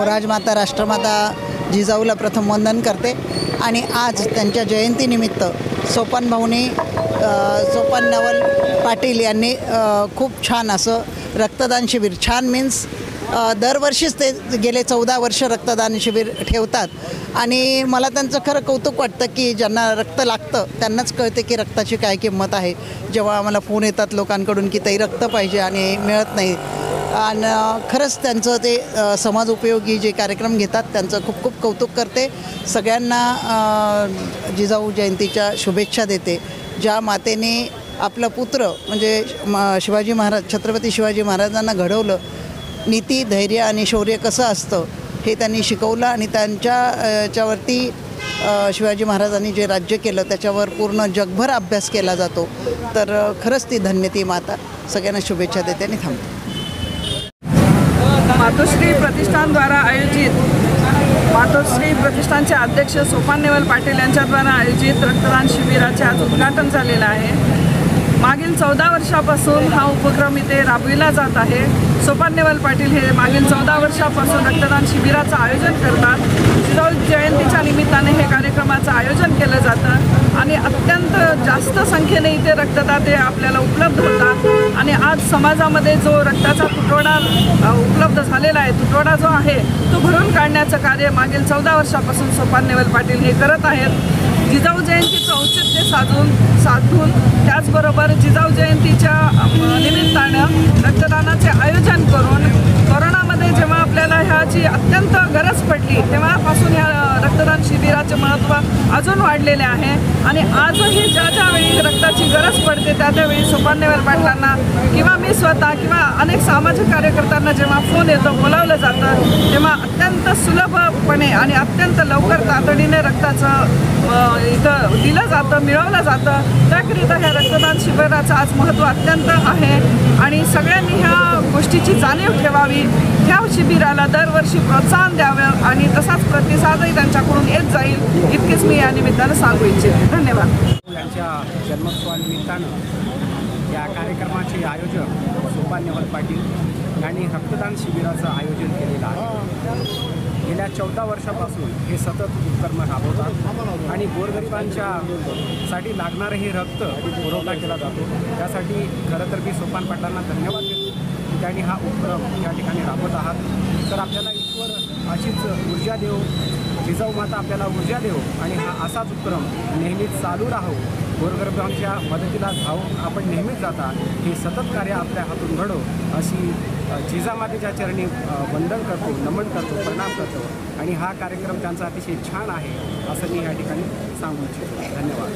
राजमाता राष्ट्रमाता जिजाऊला प्रथम वंदन करते आणि आज त्यांच्या जयंतीनिमित्त सोपान भाऊनी सोपान नवल पाटील यांनी खूप छान असं रक्तदान शिबिर, छान मीन्स दरवर्षीच ते गेले 14 वर्ष रक्तदान शिबिर ठेवतात आणि मला त्यांचं खरं कौतुक वाटतं की ज्यांना रक्त लागतं त्यांनाच कळते की रक्ताची काय किंमत आहे। जेव्हा आम्हाला फोन येतात लोकांकडून की ताई रक्त पाहिजे आणि मिळत नाही, आणि खरंच त्यांचं ते समाज उपयोगी जे कार्यक्रम घेतात त्यांचं खूप खूप कौतुक करते। सगळ्यांना जिजाऊ जयंतीच्या शुभेच्छा देते। ज्या मातेने आपला पुत्र म्हणजे शिवाजी महाराज, छत्रपती शिवाजी महाराजांना घडवलं, नीती, धैर्य आणि शौर्य कसं असतं हे त्यांनी शिकवलं आणि त्यांच्यावरती शिवाजी महाराजांनी जे राज्य केलं त्याच्यावर पूर्ण जगभर अभ्यास केला जातो। तर खरंच ती धन्य ती माता। सगळ्यांना शुभेच्छा देते आणि थांबते। मातोश्री प्रतिष्ठानद्वारा आयोजित मातोश्री प्रतिष्ठानचे अध्यक्ष सोपान नेवल पाटील यांच्याद्वारा आयोजित रक्तदान शिबिराचे आज उद्घाटन झालेलं आहे। मागील 14 वर्षापासून हा उपक्रम इथे राबविला जात आहे। सोपान नेवल पाटील हे मागील 14 वर्षापासून रक्तदान शिबिराचं आयोजन करतात। जिजाऊ जयंतीच्या निमित्ताने हे कार्यक्रमाचं आयोजन केलं जातं आणि अत्यंत जास्त संख्येने इथे रक्तदाते आपल्याला उपलब्ध होतात आणि आज समाजामध्ये जो रक्ताचा तुटवडा उपलब्ध झालेला आहे, तुटवडा जो आहे तो भरून काढण्याचं कार्य मागील 14 वर्षापासून सोपान नेवल पाटील हे करत आहेत। जिजाऊ जयंतीचं औचित्य साधून त्याचबरोबर जिजाऊ जयंतीच्या निमित्तानं रक्तदानाचे आयोजन करून कोरोनामध्ये जेव्हा आपल्याला ह्याची अत्यंत गरज पडली तेव्हापासून ह्या रक्तदान शिबिराचे महत्त्व अजून वाढलेले आहे आणि आजही ज्यावेळी रक्ताची गरज पडते त्यावेळी सोपान नेवल पाटलांना किंवा मी स्वतः किंवा अनेक सामाजिक कार्यकर्त्यांना जेव्हा फोन येतो, बोलावलं जातं, तेव्हा अत्यंत सुलभपणे आणि अत्यंत लवकर तातडीने रक्ताचं इथं दिलं जातं, मिळवलं जातं। त्याकरिता ह्या रक्तदान शिबिराचं आज महत्त्व अत्यंत आहे आणि सगळ्यांनी ह्या गोष्टीची जाणीव ठेवावी। ह्या शिबिराला दरवर्षी प्रोत्साहन द्यावं आणि तसाच प्रतिसादही त्यांच्याकडून येत जाईल, इतकेच मी या निमित्तानं सांगू इच्छिते। धन्यवाद। त्यांच्या जन्मोत्सवानिमित्तानं या कार्यक्रमाचे आयोजक सोपान नेवल पाटील यांनी रक्तदान शिबिराचं आयोजन केलेलं आहे। गेल्या 14 वर्षापासून हे सतत उपक्रम राबवतात आणि गोरगरिबांच्यासाठी लागणारं हे रक्त पुरवठा केला जातो। त्यासाठी खरं तर मी सोपान पाटलांना धन्यवाद देतो की त्यांनी हा उपक्रम या ठिकाणी राबवत आहात। तर आपल्याला ईश्वर अशीच ऊर्जा देव, जिजाऊ माता आपल्याला ऊर्जा देव आणि हा असाच उपक्रम नेहमीच चालू राहो। गोरगरिबांच्या मदतीला धावून आपण नेहमीच जाता हे सतत कार्य आपल्या हातून घडो अशी जिजामातेच्या चरणी वंदन करतो, नमन करतो, प्रणाम करतो आणि हा कार्यक्रम त्यांचा अतिशय छान आहे असं मी या ठिकाणी सांगू इच्छितो। धन्यवाद।